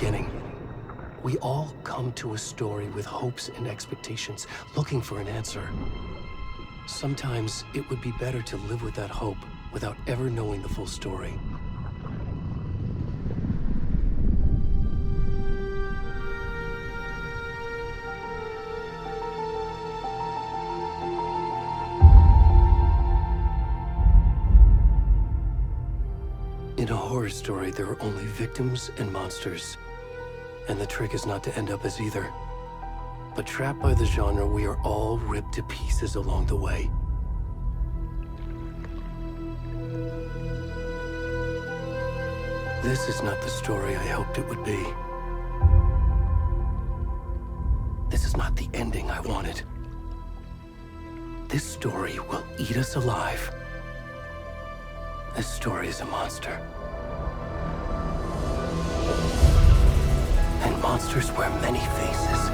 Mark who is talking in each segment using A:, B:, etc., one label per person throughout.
A: beginning. We all come to a story with hopes and expectations, looking for an answer. Sometimes it would be better to live with that hope without ever knowing the full story. In a horror story, there are only victims and monsters. And the trick is not to end up as either. But trapped by the genre, we are all ripped to pieces along the way. This is not the story I hoped it would be. This is not the ending I wanted. This story will eat us alive. This story is a monster. And monsters wear many faces.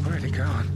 B: Already gone.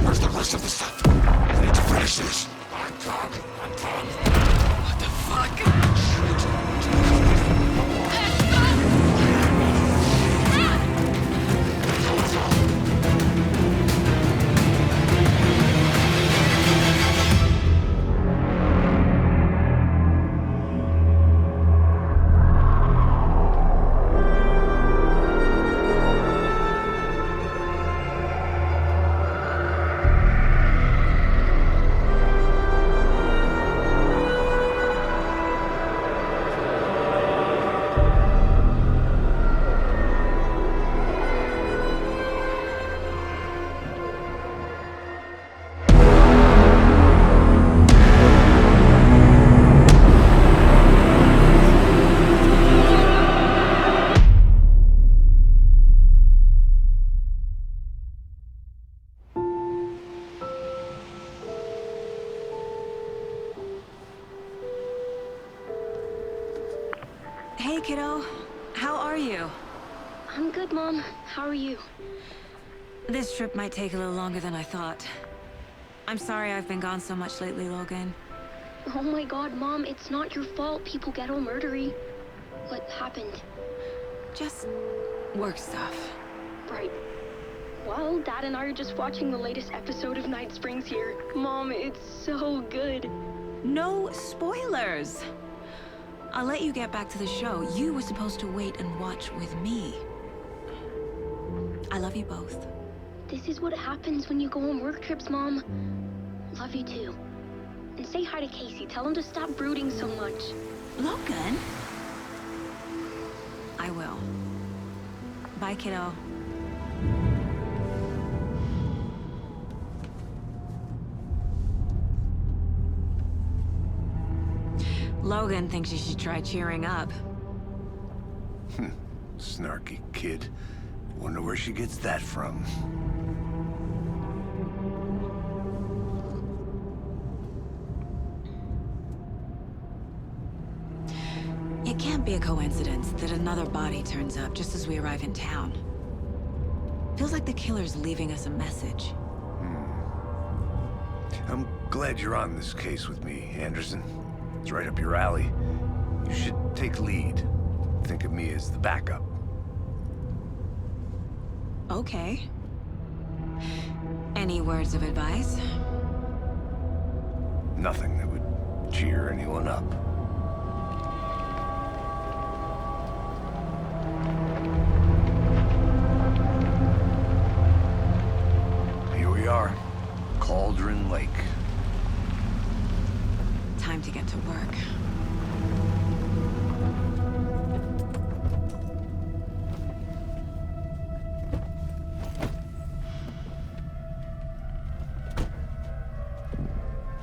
B: Where's the rest of the stuff? I need to finish this.
C: What the fuck?
D: Hey, kiddo. How are you?
E: I'm good, Mom. How are you?
D: This trip might take a little longer than I thought. I'm sorry I've been gone so much lately, Logan.
E: Oh my god, Mom, it's not your fault people get all murdery. What happened?
D: Just work stuff.
E: Right. Well, Dad and I are just watching the latest episode of Night Springs here. Mom, it's so good.
D: No spoilers! I'll let you get back to the show. You were supposed to wait and watch with me. I love you both.
E: This is what happens when you go on work trips, Mom. Love you too. And say hi to Casey. Tell him to stop brooding so much.
D: Logan? I will. Bye, kiddo. Logan thinks you should try cheering up.
B: Snarky kid. Wonder where she gets that from.
D: It can't be a coincidence that another body turns up just as we arrive in town. Feels like the killer's leaving us a message.
B: I'm glad you're on this case with me, Anderson. It's right up your alley. You should take lead. Think of me as the backup.
D: Okay. Any words of advice?
B: Nothing that would cheer anyone up. Here we are. Cauldron Lake.
D: Time to get to work.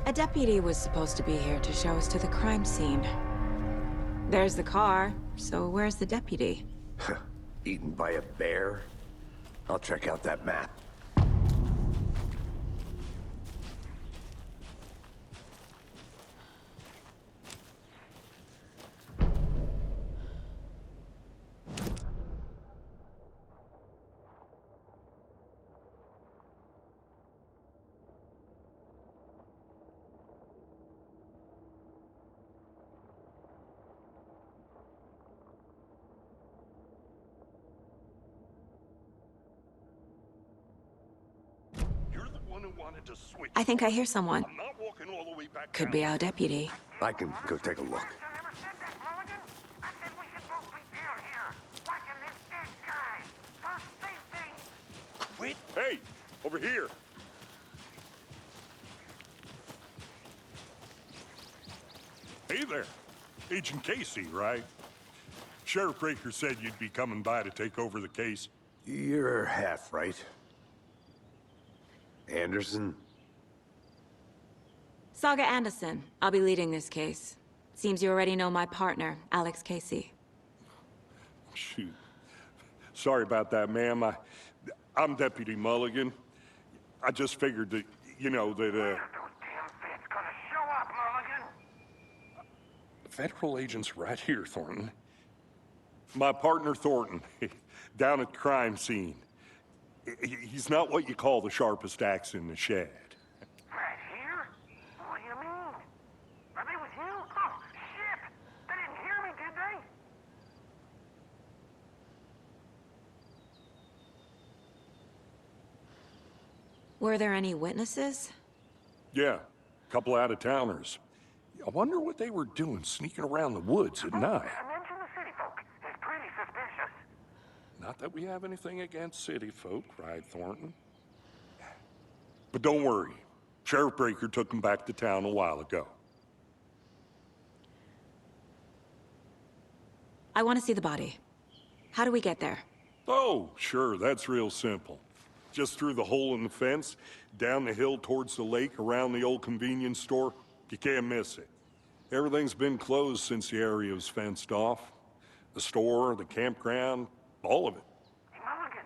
D: A deputy was supposed to be here to show us to the crime scene. There's the car, so where's the deputy?
B: Eaten by a bear? I'll check out that map.
D: I think I hear someone.
F: I'm not walking all the way back
D: Could
F: down.
D: be our deputy.
B: I can go take a look.
F: Quit. Hey, over here. Hey there. Agent Casey, right? Sheriff Breaker said you'd be coming by to take over the case.
B: You're half right. Anderson?
D: Saga Anderson. I'll be leading this case. Seems you already know my partner, Alex Casey.
F: Shoot. Sorry about that, ma'am. I'm Deputy Mulligan. I just figured that, you know, that, federal agent's right here, Thornton. My partner, Thornton, down at the crime scene. He's not what you call the sharpest axe in the shed.
C: Right here? What do you mean? Are they with you? Oh, shit! They didn't hear me, did they?
D: Were there any witnesses?
F: Yeah, a couple out-of-towners. I wonder what they were doing sneaking around the woods at night.
C: Mention the city folk. It's pretty suspicious.
F: Not that we have anything against city folk, right, Thornton? But don't worry. Sheriff Breaker took them back to town a while ago.
D: I want to see the body. How do we get there?
F: Oh, sure, that's real simple. Just through the hole in the fence, down the hill towards the lake, around the old convenience store. You can't miss it. Everything's been closed since the area was fenced off. The store, the campground, all of it.
C: Hey, Mulligan,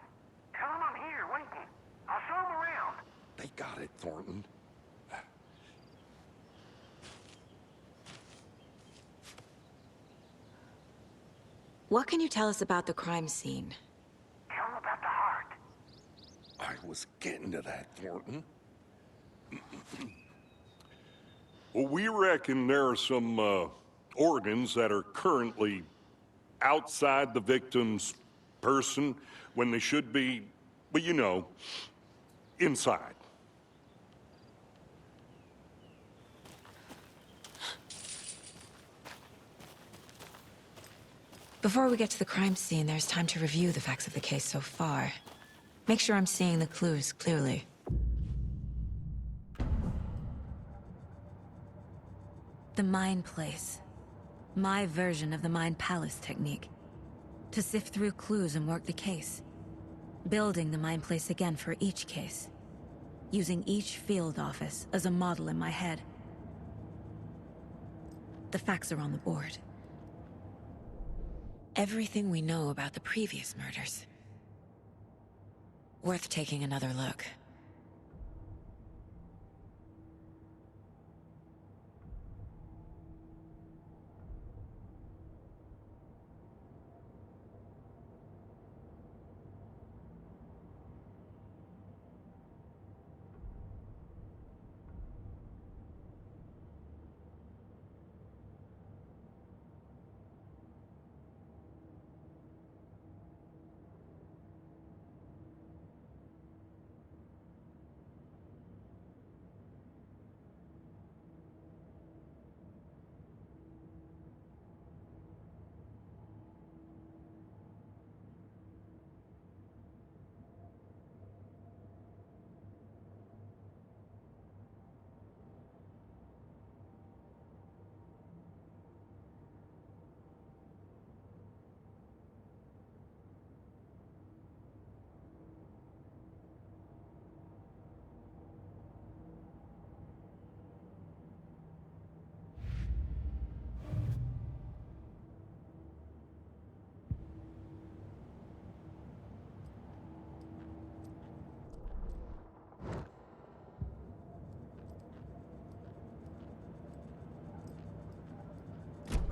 C: tell them I'm here, waiting. I'll show them around.
F: They got it, Thornton.
D: What can you tell us about the crime scene?
C: Tell them about the heart.
F: I was getting to that, Thornton. Well, we reckon there are some organs that are currently outside the victim's person when they should be, well, you know, inside.
D: Before we get to the crime scene, there's time to review the facts of the case so far. Make sure I'm seeing the clues clearly. The Mind Place. My version of the Mind Palace technique. To sift through clues and work the case. Building the Mind Place again for each case. Using each field office as a model in my head. The facts are on the board. Everything we know about the previous murders. Worth taking another look.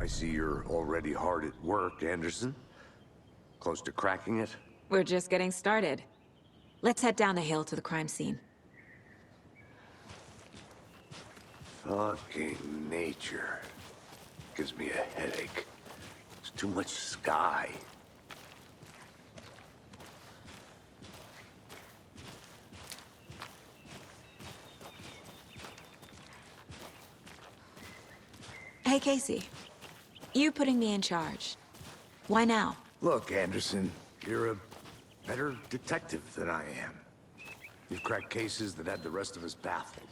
B: I see you're already hard at work, Anderson. Close to cracking it?
D: We're just getting started. Let's head down the hill to the crime scene.
B: Fucking nature. Gives me a headache. It's too much sky.
D: Hey, Casey. You putting me in charge. Why now?
B: Look, Anderson, you're a better detective than I am. You've cracked cases that had the rest of us baffled.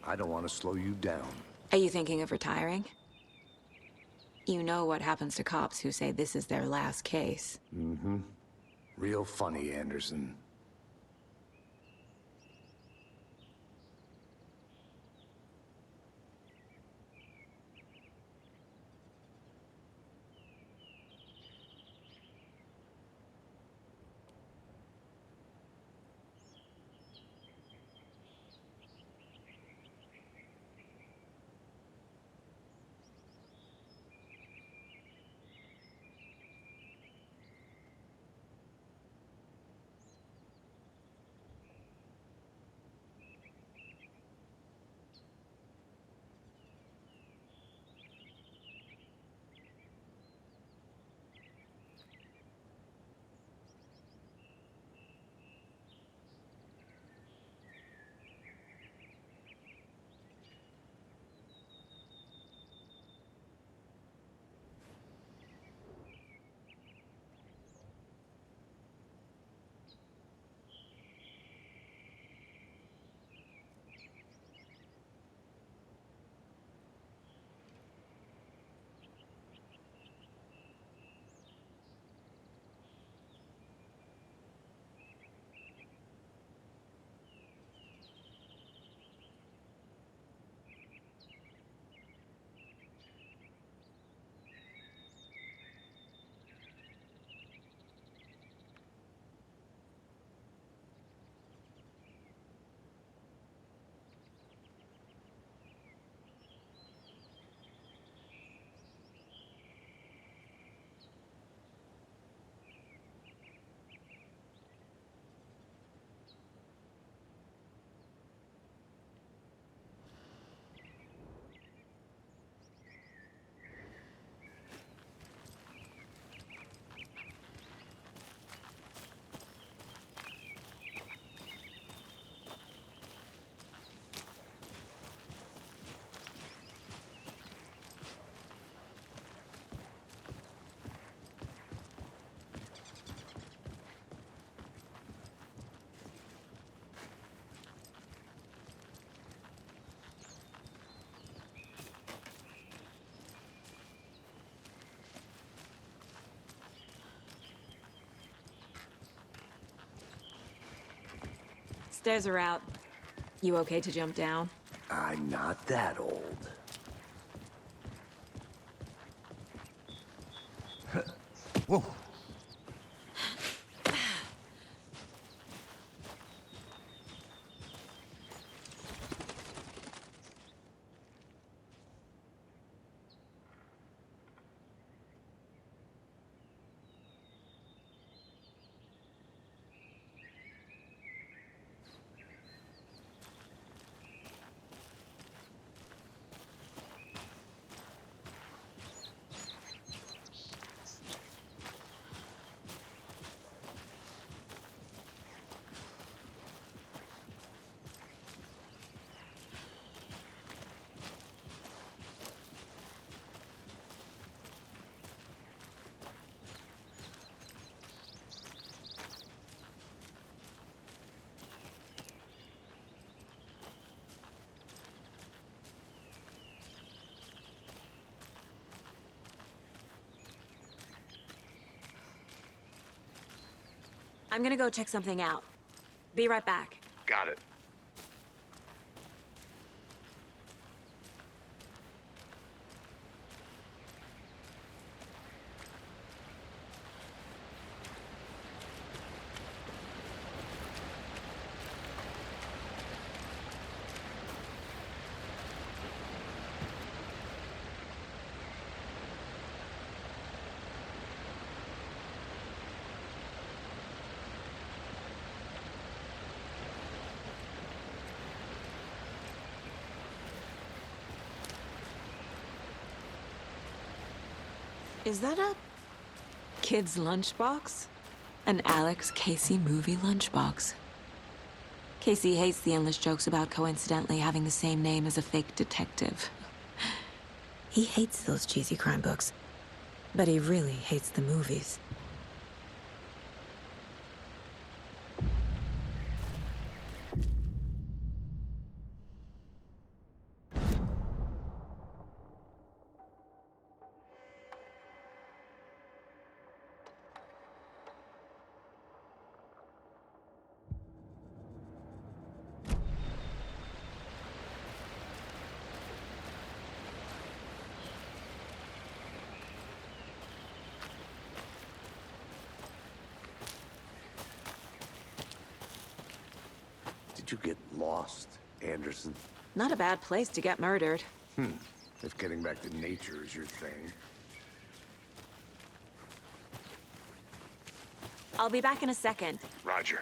B: I don't want to slow you down.
D: Are you thinking of retiring? You know what happens to cops who say this is their last case.
B: Mm-hmm. Real funny, Anderson.
D: Stairs are out. You okay to jump down?
B: I'm not that old. Whoa.
D: I'm gonna go check something out. Be right back.
B: Got it.
D: Is that a kid's lunchbox? An Alex Casey movie lunchbox. Casey hates the endless jokes about coincidentally having the same name as a fake detective. He hates those cheesy crime books, but he really hates the movies.
B: Did you get lost, Anderson?
D: Not a bad place to get murdered.
B: If getting back to nature is your thing.
D: I'll be back in a second.
B: Roger.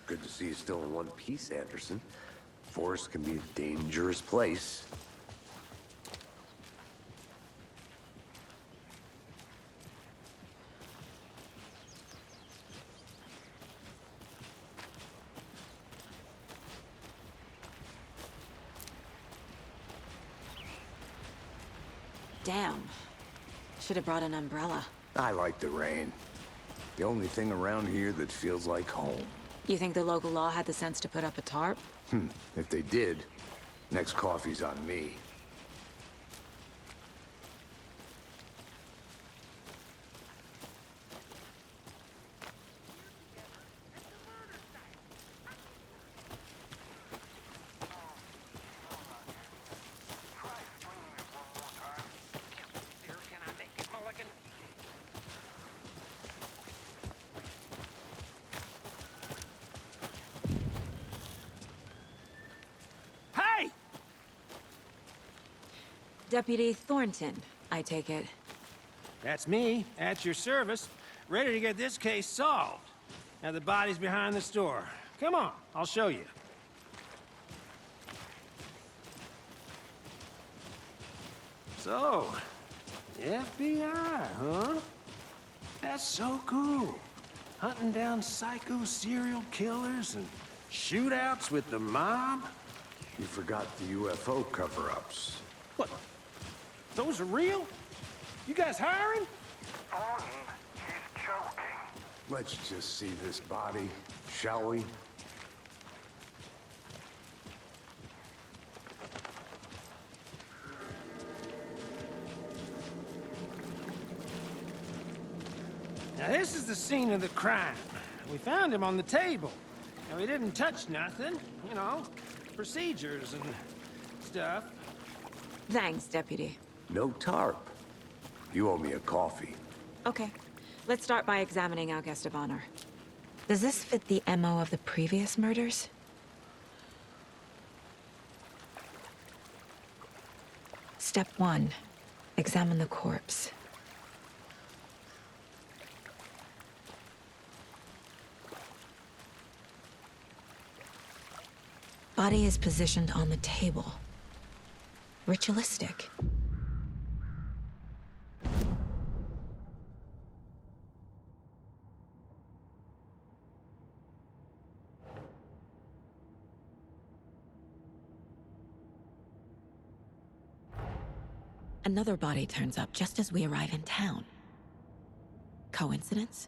B: Good to see you still in one piece, Anderson. Forest can be a dangerous place.
D: Damn. Should have brought an umbrella.
B: I like the rain. The only thing around here that feels like home.
D: You think the local law had the sense to put up a tarp?
B: If they did, next coffee's on me.
D: Deputy Thornton, I take it.
G: That's me, at your service, ready to get this case solved. Now the body's behind the store. Come on, I'll show you. So, FBI, huh? That's so cool. Hunting down psycho serial killers and shootouts with the mob.
B: You forgot the UFO cover-ups.
G: What? Those are real? You guys hiring?
C: Thornton, he's joking.
B: Let's just see this body, shall we?
G: Now this is the scene of the crime. We found him on the table. Now he didn't touch nothing, you know, procedures and stuff.
D: Thanks, Deputy.
B: No tarp. You owe me a coffee.
D: Okay. Let's start by examining our guest of honor. Does this fit the MO of the previous murders? Step 1. Examine the corpse. Body is positioned on the table. Ritualistic. Another body turns up just as we arrive in town. Coincidence?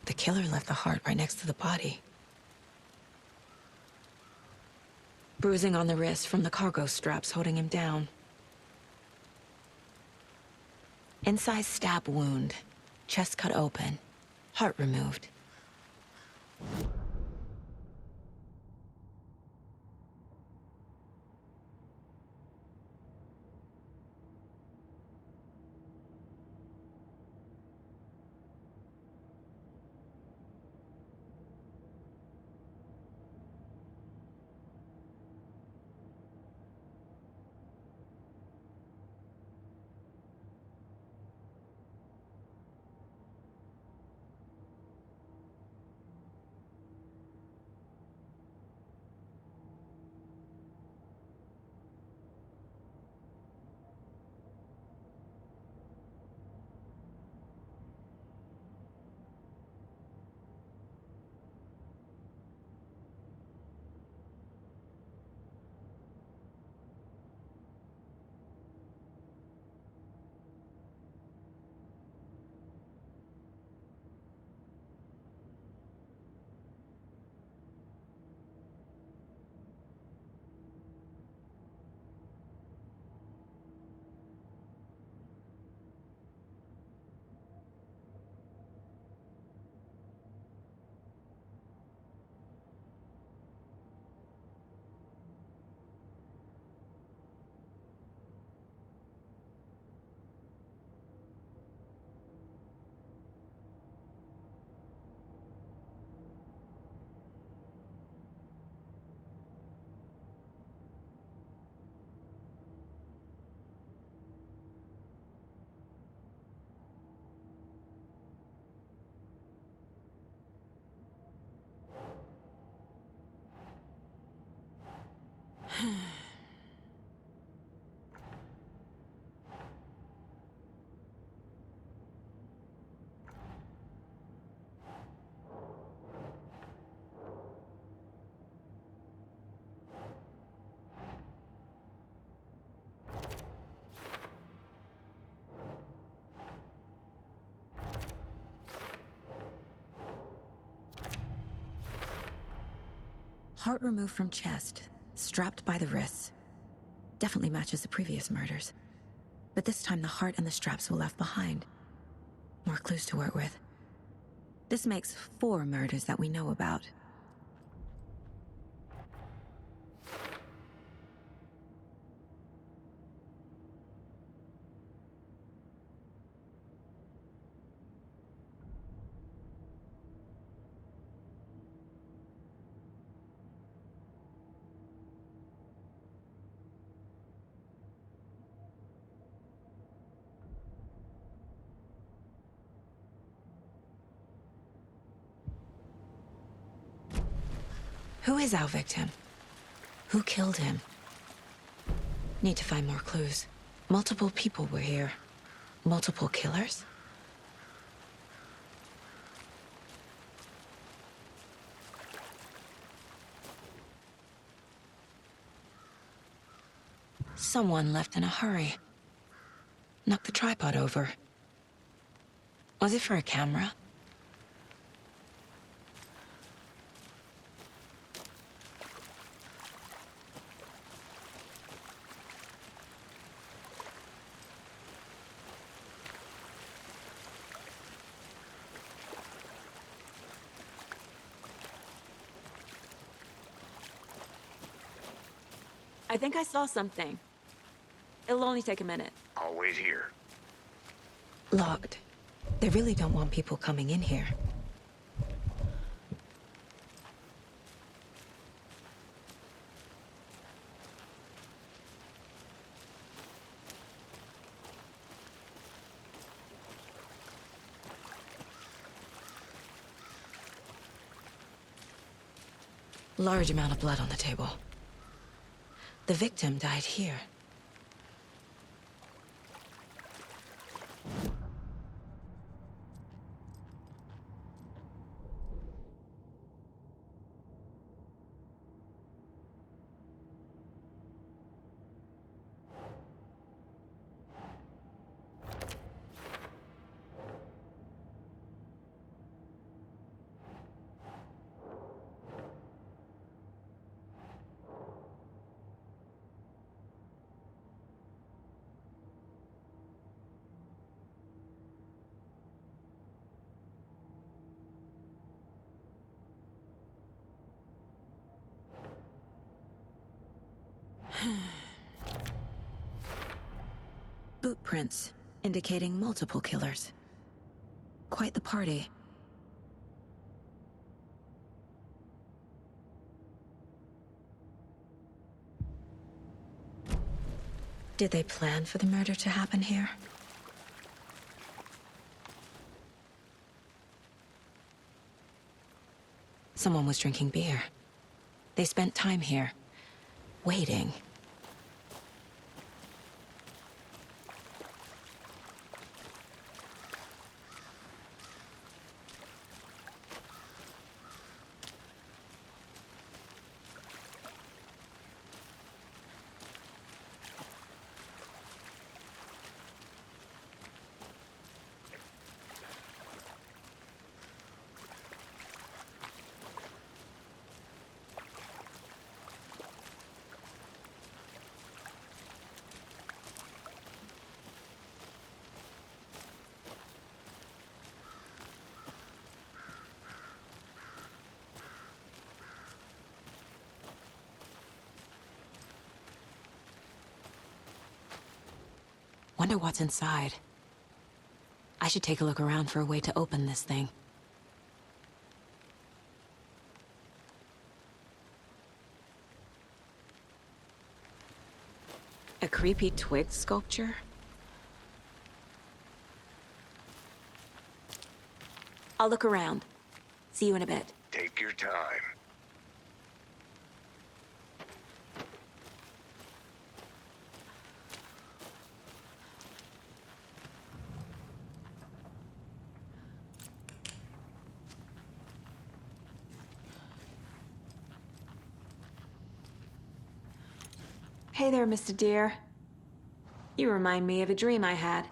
D: The killer left the heart right next to the body. Bruising on the wrist from the cargo straps holding him down. Incised stab wound. Chest cut open. Heart removed. Heart removed from chest, strapped by the wrists. Definitely matches the previous murders. But this time the heart and the straps were left behind. More clues to work with. This makes 4 murders that we know about. Who is our victim? Who killed him? Need to find more clues. Multiple people were here. Multiple killers? Someone left in a hurry. Knocked the tripod over. Was it for a camera?
H: I think I saw something. It'll only take a minute.
B: I'll wait here.
D: Locked. They really don't want people coming in here. Large amount of blood on the table. The victim died here. Boot prints, indicating multiple killers. Quite the party. Did they plan for the murder to happen here? Someone was drinking beer. They spent time here, waiting. Wonder what's inside. I should take a look around for a way to open this thing. A creepy twig sculpture? I'll look around. See you in a bit.
B: Take your time.
H: Hey there, Mr. Deer. You remind me of a dream I had.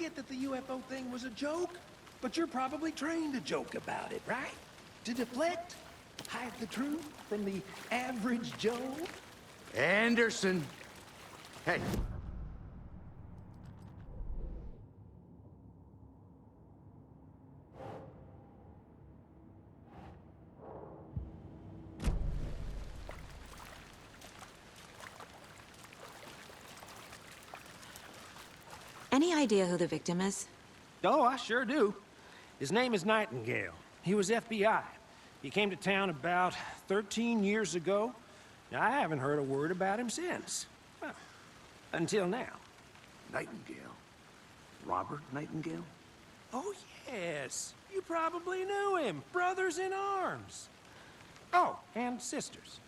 G: get that the UFO thing was a joke, but you're probably trained to joke about it, right? To deflect, hide the truth from the average Joe.
B: Anderson! Hey.
H: Any idea who the victim is?
G: Oh, I sure do. His name is Nightingale. He was FBI. He came to town about 13 years ago. Now, I haven't heard a word about him since. Well, until now.
B: Nightingale? Robert Nightingale?
G: Oh, yes. You probably knew him. Brothers in arms. Oh, and sisters.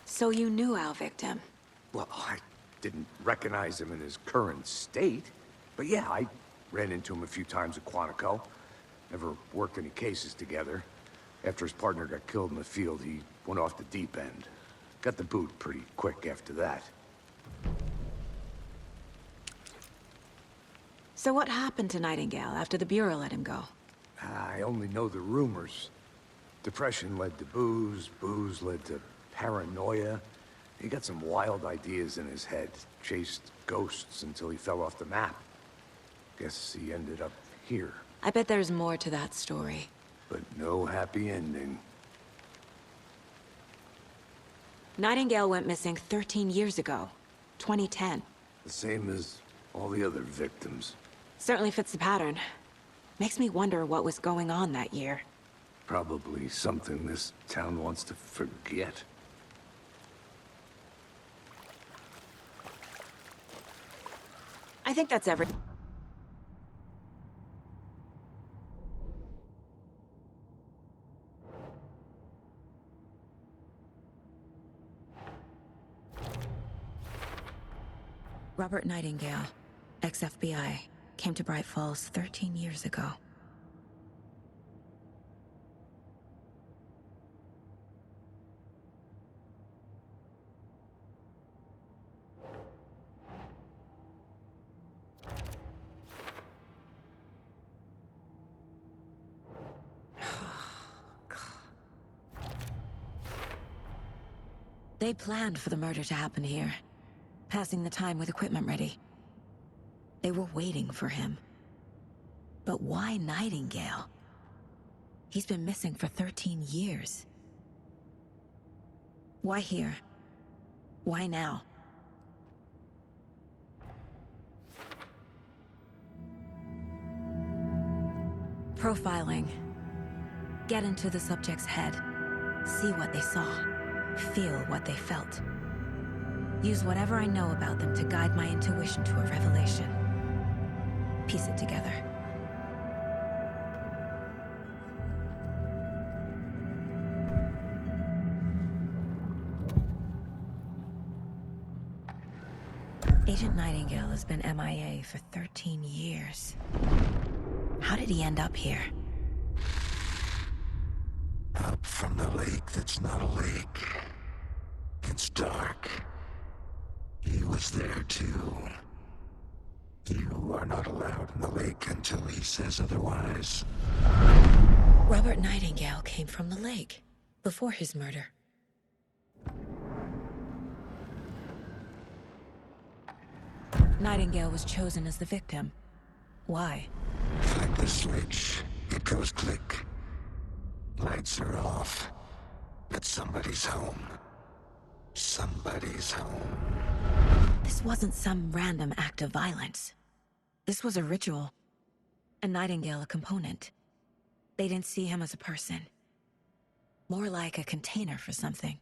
H: So you knew our victim?
B: Well, I didn't recognize him in his current state. But yeah, I ran into him a few times at Quantico. Never worked any cases together. After his partner got killed in the field, he went off the deep end. Got the boot pretty quick after that.
H: So what happened to Nightingale after the Bureau let him go?
B: I only know the rumors. Depression led to booze, booze led to paranoia. He got some wild ideas in his head, chased ghosts until he fell off the map. Guess he ended up here,
H: I bet there's more to that story.
B: but no happy ending.
H: Nightingale went missing 13 years ago, 2010.
B: The same as all the other victims.
H: Certainly fits the pattern. Makes me wonder what was going on that year.
B: Probably something this town wants to forget.
H: I think that's every...
D: Robert Nightingale, ex-FBI, came to Bright Falls 13 years ago. They planned for the murder to happen here, passing the time with equipment ready. They were waiting for him. But why Nightingale? He's been missing for 13 years. Why here? Why now? Profiling. Get into the subject's head. See what they saw. Feel what they felt. Use whatever I know about them to guide my intuition to a revelation. Piece it together. Agent Nightingale has been MIA for 13 years. How did he end up here?
I: Up from the lake that's not a lake. It's dark. He was there too. You are not allowed in the lake until he says otherwise.
D: Robert Nightingale came from the lake, before his murder. Nightingale was chosen as the victim. Why?
I: Flick the switch. It goes click. Lights are off. But somebody's home. Somebody's home.
D: This wasn't some random act of violence. This was a ritual. And Nightingale a component. They didn't see him as a person. More like a container for something.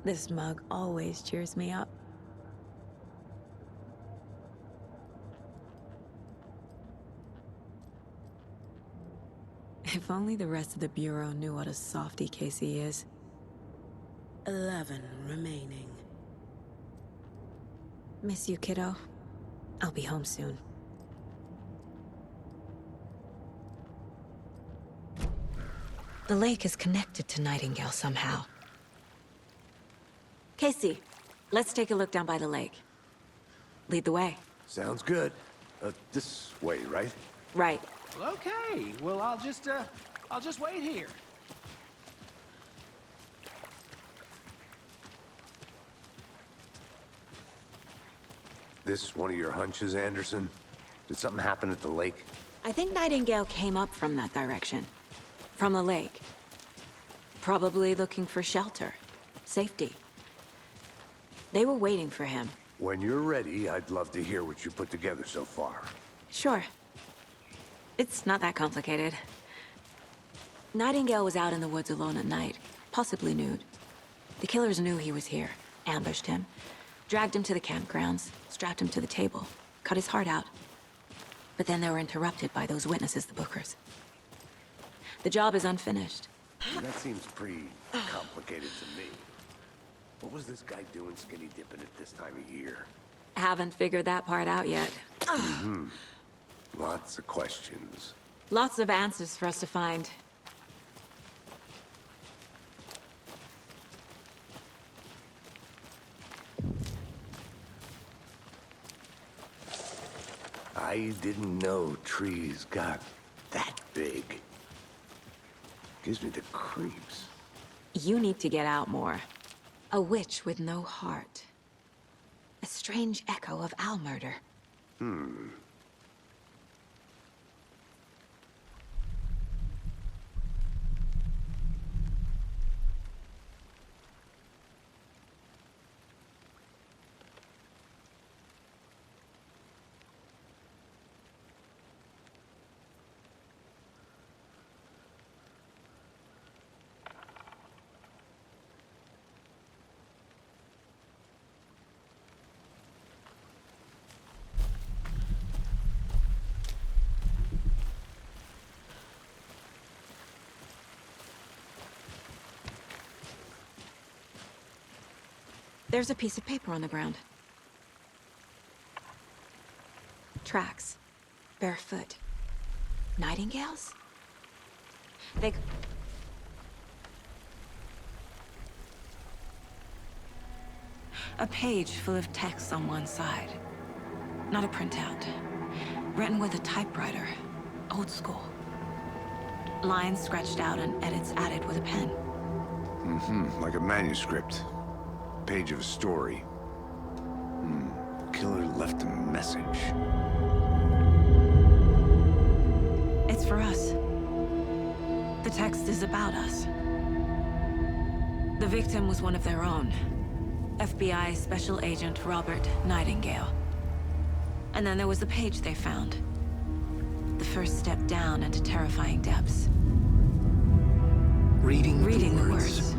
D: This mug always cheers me up. If only the rest of the Bureau knew what a softy Casey is.
J: 11 remaining.
D: Miss you, kiddo. I'll be home soon. The lake is connected to Nightingale somehow. Casey, let's take a look down by the lake. Lead the way.
B: Sounds good. This way, right?
D: Right.
G: Well, okay. Well, I'll just wait here.
B: This one of your hunches, Anderson? Did something happen at the lake?
D: I think Nightingale came up from that direction. From the lake. Probably looking for shelter. Safety. They were waiting for him.
B: When you're ready, I'd love to hear what you put together so far.
D: Sure. It's not that complicated. Nightingale was out in the woods alone at night, possibly nude. The killers knew he was here, ambushed him, dragged him to the campgrounds, strapped him to the table, cut his heart out. But then they were interrupted by those witnesses, the Bookers. The job is unfinished.
B: That seems pretty complicated to me. What was this guy doing skinny dipping at this time of year?
D: Haven't figured that part out yet.
B: Lots of questions.
D: Lots of answers for us to find.
B: I didn't know trees got that big. Gives me the creeps.
D: You need to get out more. A witch with no heart. A strange echo of owl murder. There's a piece of paper on the ground. Tracks. Barefoot. Nightingales? They... A page full of text on one side. Not a printout. Written with a typewriter. Old school. Lines scratched out and edits added with a pen.
B: Like a manuscript. Page of a story. Killer left a message.
D: It's for us. The text is about us. The victim was one of their own. FBI Special Agent Robert Nightingale. And then there was the page they found. The first step down into terrifying depths.
A: Reading the words.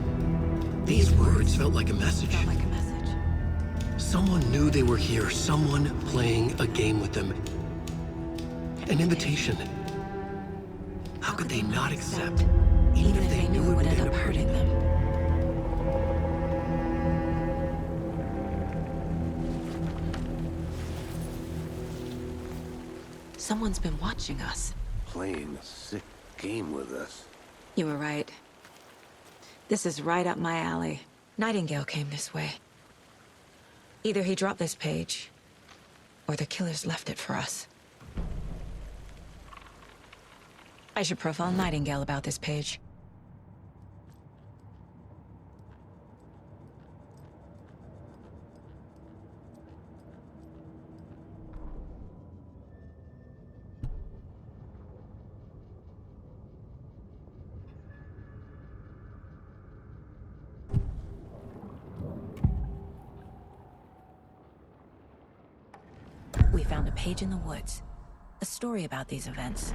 A: These words felt like a message.
D: Felt like a message.
A: Someone knew they were here, someone playing a game with them. An invitation. How could they not accept, even if they knew it would end up hurting them?
D: Someone's been watching us.
B: Playing a sick game with us.
D: You were right. This is right up my alley. Nightingale came this way. Either he dropped this page, or the killers left it for us. I should profile Nightingale about this page. a page in the woods. A story about these events.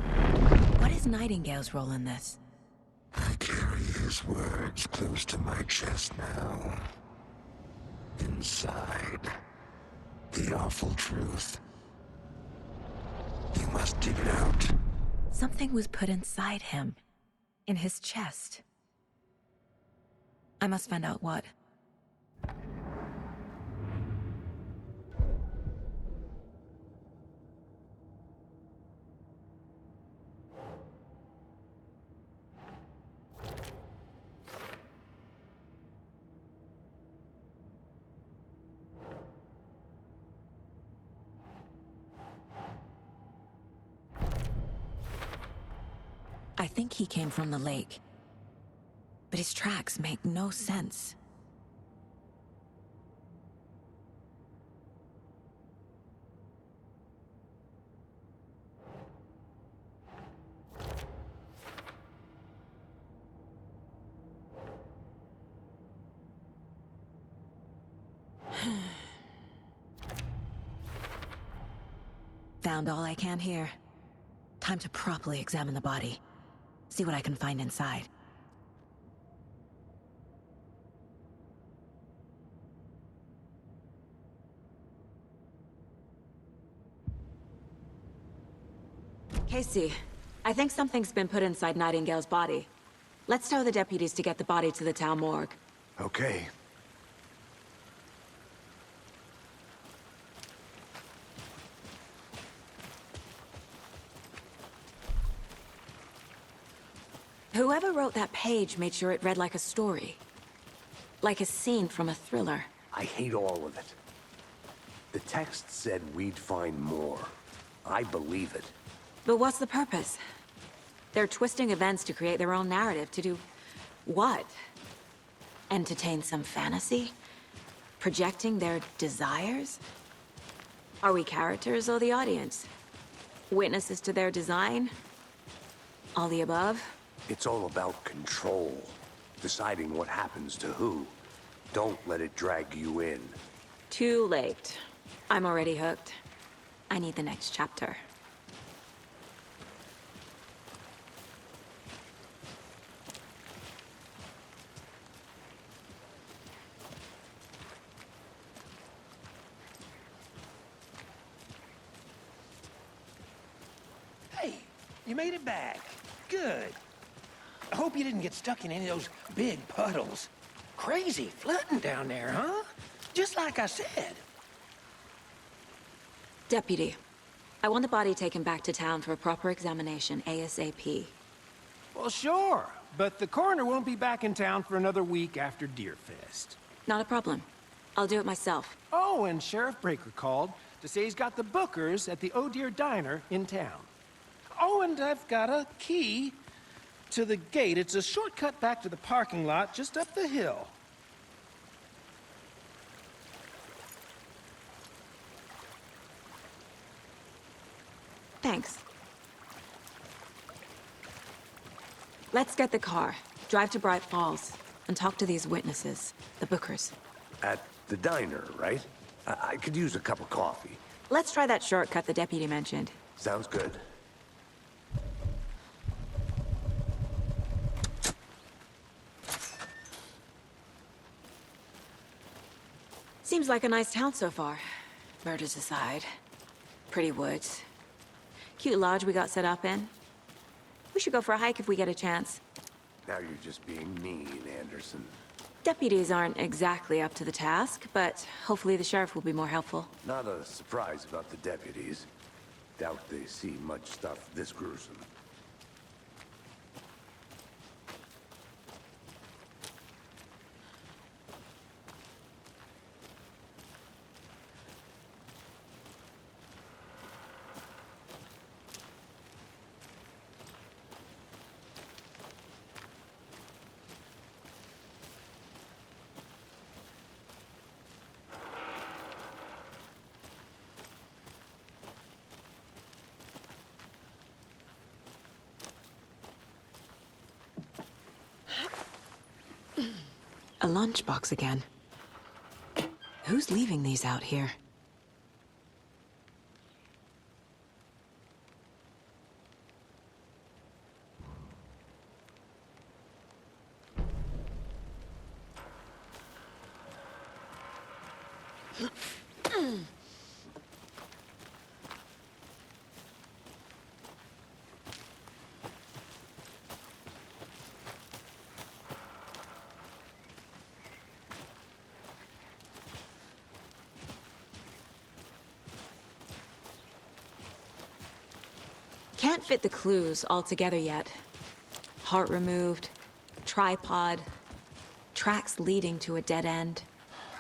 D: What is Nightingale's role in this?
I: I carry his words close to my chest now. Inside, the awful truth. You must dig it out.
D: Something was put inside him. In his chest. I must find out what. I think he came from the lake. But his tracks make no sense. Found all I can here. Time to properly examine the body. See what I can find inside. Casey, I think something's been put inside Nightingale's body. Let's tell the deputies to get the body to the town morgue.
B: Okay.
D: Whoever wrote that page made sure it read like a story. Like a scene from a thriller.
B: I hate all of it. The text said we'd find more. I believe it.
D: But what's the purpose? They're twisting events to create their own narrative to do... what? Entertain some fantasy? Projecting their desires? Are we characters or the audience? Witnesses to their design? All the above?
B: It's all about control. Deciding what happens to who. Don't let it drag you in.
D: Too late. I'm already hooked. I need the next chapter.
G: Hey, you made it back. Good. I hope you didn't get stuck in any of those big puddles. Crazy flooding down there, huh? Just like I said.
D: Deputy, I want the body taken back to town for a proper examination, ASAP.
G: Well, sure. But the coroner won't be back in town for another week after Deerfest.
D: Not a problem. I'll do it myself.
G: Oh, and Sheriff Breaker called to say he's got the Bookers at the Oh Deer Diner in town. Oh, and I've got a key to the gate. It's a shortcut back to the parking lot just up the hill.
D: Thanks. Let's get the car, drive to Bright Falls, and talk to these witnesses, the Bookers.
B: At the diner, right? I could use a cup of coffee.
D: Let's try that shortcut the deputy mentioned.
B: Sounds good.
D: Seems like a nice town so far. Murders aside. Pretty woods. Cute lodge we got set up in. We should go for a hike if we get a chance.
B: Now you're just being mean, Anderson.
D: Deputies aren't exactly up to the task, but hopefully the sheriff will be more helpful.
B: Not a surprise about the deputies. Doubt they see much stuff this gruesome.
D: A lunchbox again. Who's leaving these out here?
H: Can't fit the clues all together yet. Heart removed, tripod, tracks leading to a dead end.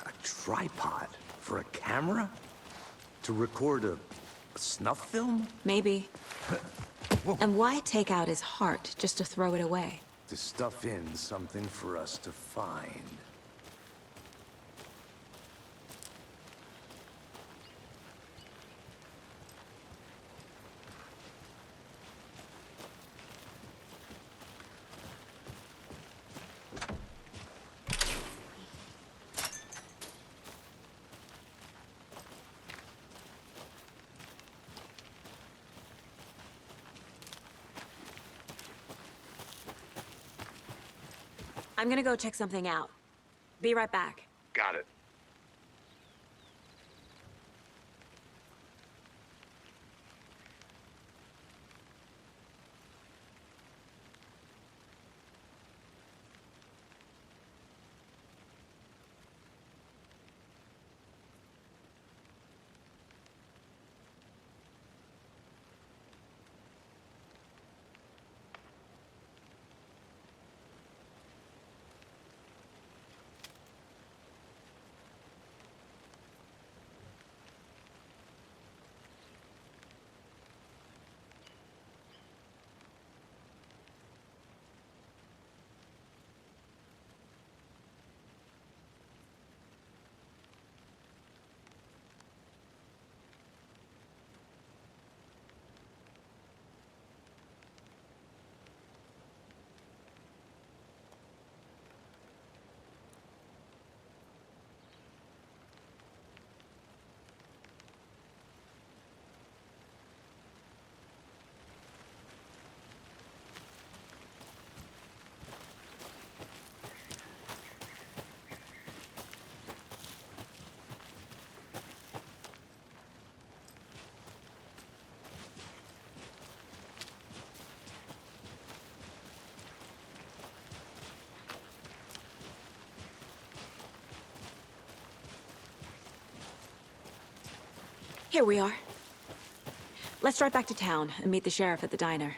B: A tripod? For a camera? To record a snuff film?
H: Maybe. And why take out his heart just to throw it away?
B: To stuff in something for us to find.
H: I'm gonna go check something out. Be right back.
B: Got it.
H: Here we are. Let's drive back to town and meet the sheriff at the diner.